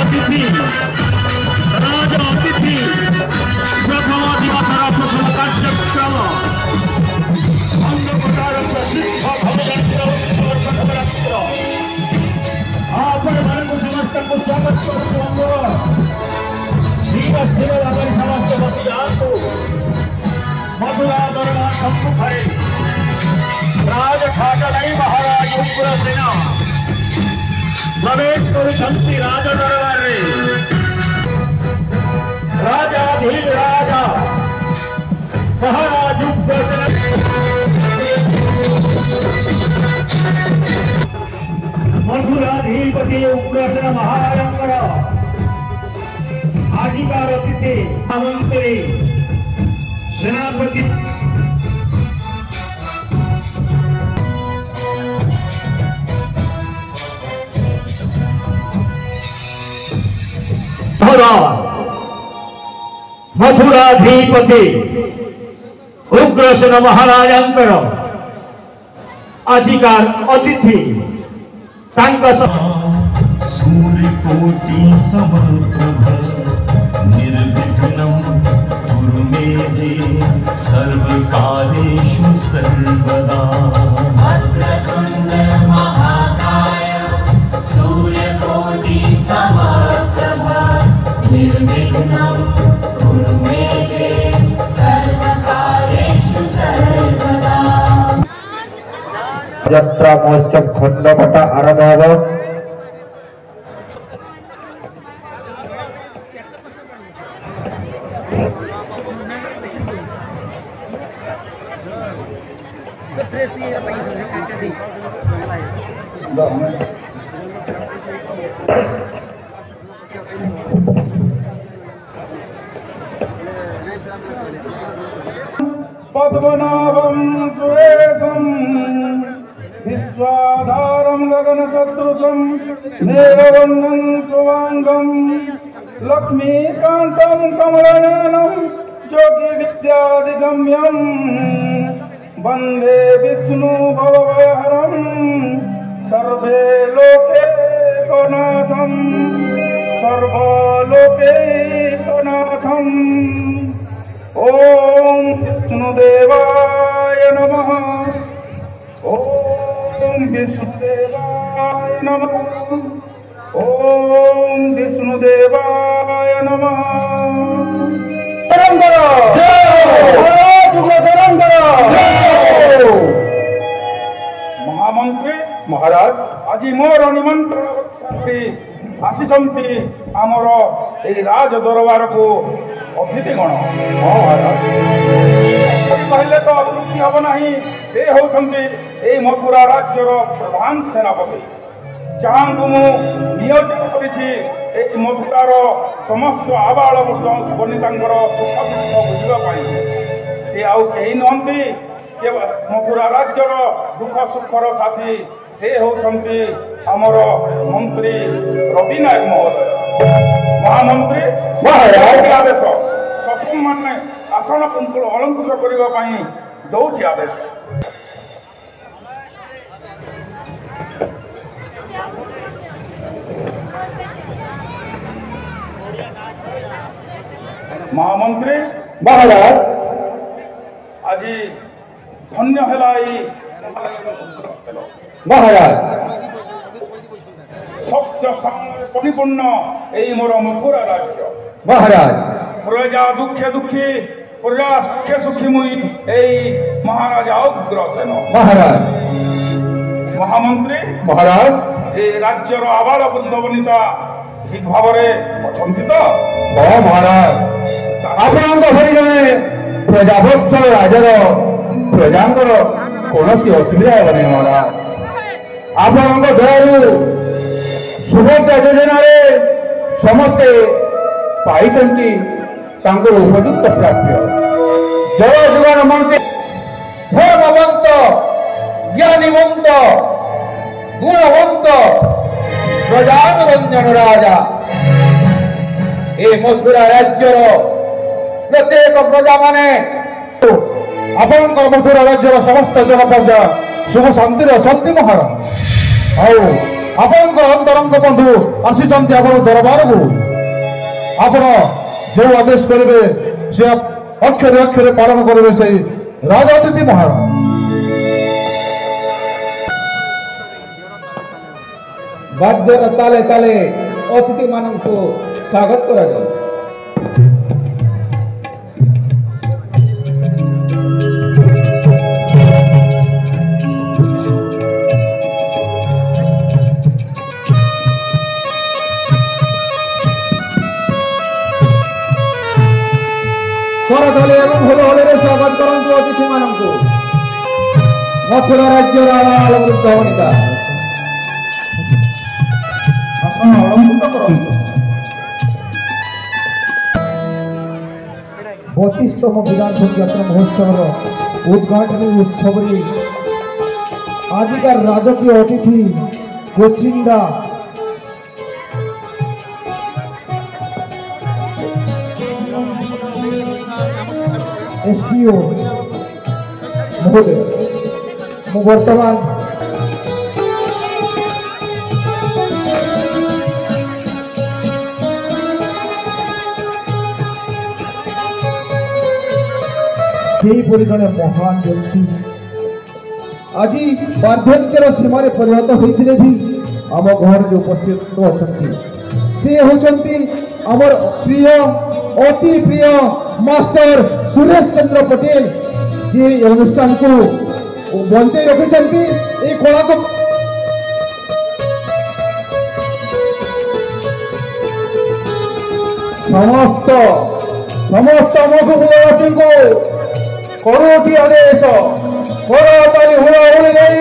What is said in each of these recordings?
अतिथि राज अतिथि प्रथम दिवसर प्रथम कार्यक्रम अंग प्रकार प्रसिद्ध भवयंत्र आपण मानव समस्त को स्वागत करूँ धीरे धीरे भाव समस्त बसी जातु मथुरा दरबार सम्मुखे राजठाकराई महाराज उग्रसेन प्रवेश करुछंती राज दरबार रे राजाधीन राजा महाराज उग्रसेन मथुराधीपति उग्रसेन महाराजंकर आजिकार अतिथि मंत्री सेनापति मथुराधीपति उग्रसेन महाराजंकर आजिकार अतिथि सूर्यकोटि समप्रभ निर्विघ्नं कुरु मे देव सर्वकार्येषु सर्वदा वक्रतुण्ड महाकाय सूर्यकोटि समप्रभ निर्विघ्नं कुरु मे देव सर्वकार्येषु सर्वदा। यात्रा महोत्सव खंडपट आरंभ होगा। पद्मनाभं सुरेशं विश्वाधारं गगनसदृशं मेघवर्णं शुभांगं लक्ष्मीकान्तं कमलनयनं योगिविद्यादिगम्यं वन्दे विष्णु भवभयहरं सर्वे लोकैकनाथं सर्वलोकैकनाथम्। ओम विष्णुदेवाय नमः। ओम विष्णुदेवाय नमः। ओम विष्णुदेवाय नमः। महामंत्री महाराज आज मोर निमंत्रण आसीचंती आमर ए राज दरबार को अतिथि गण। हाँ महाराज कहले तो अतृप्ति हम ना से होती मथुरा राज्यर प्रधान सेनापति जहाँ नियोजित करी मथुरार समस्त आबाल बनिता सुख दुख बुझापी सी आउ कहीं नुहति मथुरा राज्यर दुख सुखर साथी से होती आमर मंत्री रवि नायक महोदय। महामंत्री आदेश सब माने आसन कुंतल अलंकृत करने दौर आदेश। महामंत्री महाराज आज धन्य है महाराज सत्य परिपूर्ण यही मोर मथुरा राज्य महाराज प्रजा दुखे दुखी प्रजा सुखे सुखी मुई यही महाराजा उग्रसेन महाराज। महामंत्री महाराज ये राज्यर आबाल वृद्ध वनिता ठीक भाव अच्छा तो हाँ महाराज आपण जड़े प्रजावस्थल राजर प्रजांकर कौन असुविधा हेनी महाराज आपण दयालु सुभद्रा योजना समस्ते पाई उपयुक्त प्राप्य जल जीवन मंत्री धर्मवंत ज्ञानीवंत गुणवंत प्रजारंजन राजा ए मथुरा राज्यर प्रत्येक प्रजा माने आपण मथुरा राज्यर समस्त जनपद सुख शांतिर शांति महाराज ଆପଣଙ୍କର ଅନ୍ତରଙ୍ଗ ବନ୍ଧୁ ଆସିଛନ୍ତି ଆପଣ ଦରବାରକୁ। ଆପଣ ଯେଉଁ ଆଦେଶ କରିବେ ସେ ଅକ୍ଷରେ ଅକ୍ଷରେ ପାଳନ କରିବେ ସେଇ ରାଜଅତିଥି ମହାରାଜ। ବାଦ୍ୟର ତାଳେ ତାଳେ ଅତିଥିମାନଙ୍କୁ ସ୍ୱାଗତ କରାଯାଉ। କରତାଳି ଏବଂ ହୋଲରେ ସ୍ୱାଗତ କରନ୍ତୁ ଅତିଥିମାନଙ୍କୁ। ମଥୁରା ରାଜ୍ୟର ଆଳବୃଦ୍ଧ ବନିତା ଆପଣ ଅଳଙ୍କୃତ କରନ୍ତୁ। 32ତମ ବିଧାନସଭା ଯାତ୍ରା ମହୋତ୍ସବର ଉଦ୍ଘାଟନୀ ଉତ୍ସବରେ ଆଜିକାର ରାଜକୀୟ ଅତିଥି କୋଚିଣ୍ଡା एसपीओ महोदय ମୁଁ ବର୍ତ୍ତମାନ ସେହିପରି ଜଣେ ମହାନ ବ୍ୟକ୍ତି ଆଜି ବାର୍ଦ୍ଧକ୍ୟର ସୀମାରେ ପରିଣତ ହୋଇଥିଲେ ବି ଆମ ଘରରେ ଉପସ୍ଥିତ ଅଛନ୍ତି। ସେ ହେଉଛନ୍ତି ଆମର ପ୍ରିୟ ଅତି ପ୍ରିୟ ମାଷ୍ଟର ସୁରେଶ ଚନ୍ଦ୍ର ପଟେଲ, ଯିଏ ଏ ଅନୁଷ୍ଠାନକୁ ବଞ୍ଚାଇ ରଖିଛନ୍ତି। এই କଳାକୁ ସମସ୍ତ ମଧୁପୁରବାସୀଙ୍କୁ କରୁଅଛି ଆଦେଶ, କରତାଳି ହୁଳହୁଳି ଦେଇ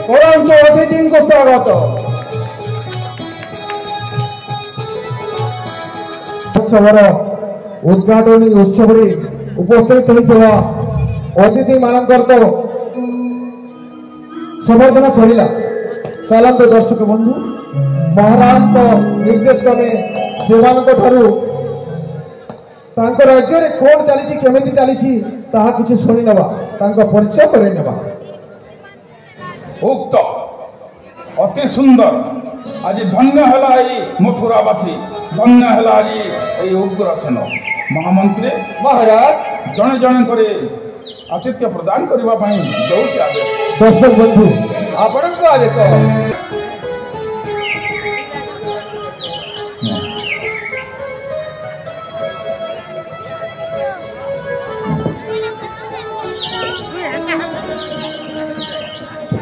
କରନ୍ତୁ ଅତିଥିଙ୍କୁ ସ୍ୱାଗତ। ଉତ୍ସବର ଉଦ୍ଘାଟନୀ ଉତ୍ସବରେ ଉପସ୍ଥିତ ହୋଇଥିବା ଅତିଥି ମାନଙ୍କର ତ ସମ୍ବର୍ଦ୍ଧନା ସରିଲା। ଚାଲନ୍ତୁ ଦର୍ଶକ ବନ୍ଧୁ, ମହାରାଜଙ୍କ ନିର୍ଦ୍ଦେଶ କ୍ରମେ ସେମାନଙ୍କ ଠାରୁ ତାଙ୍କ ରାଜ୍ୟରେ କଣ ଚାଲିଛି, କେମିତି ଚାଲିଛି ତାହା କିଛି ଶୁଣିନେବା, ତାଙ୍କ ପରିଚୟ କରେଇନେବା। ଉକ୍ତ ଅତି ସୁନ୍ଦର ଆଜି ଧନ୍ୟ ହେଲା ଏଇ ମଥୁରାବାସୀ, ଧନ୍ୟ ହେଲା ଆଜି ଏଇ ଉଗ୍ରସେନ ମହାମନ୍ତ୍ରୀ ମହାରାଜ ଜଣେ ଜଣେ କରି ଆତିଥ୍ୟ ପ୍ରଦାନ କରିବା ପାଇଁ ଦେଉଛି ଆଦେଶ। ଦର୍ଶକ ବନ୍ଧୁ, ଆପଣଙ୍କ ଆଦେଶ।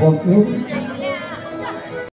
ବନ୍ଧୁ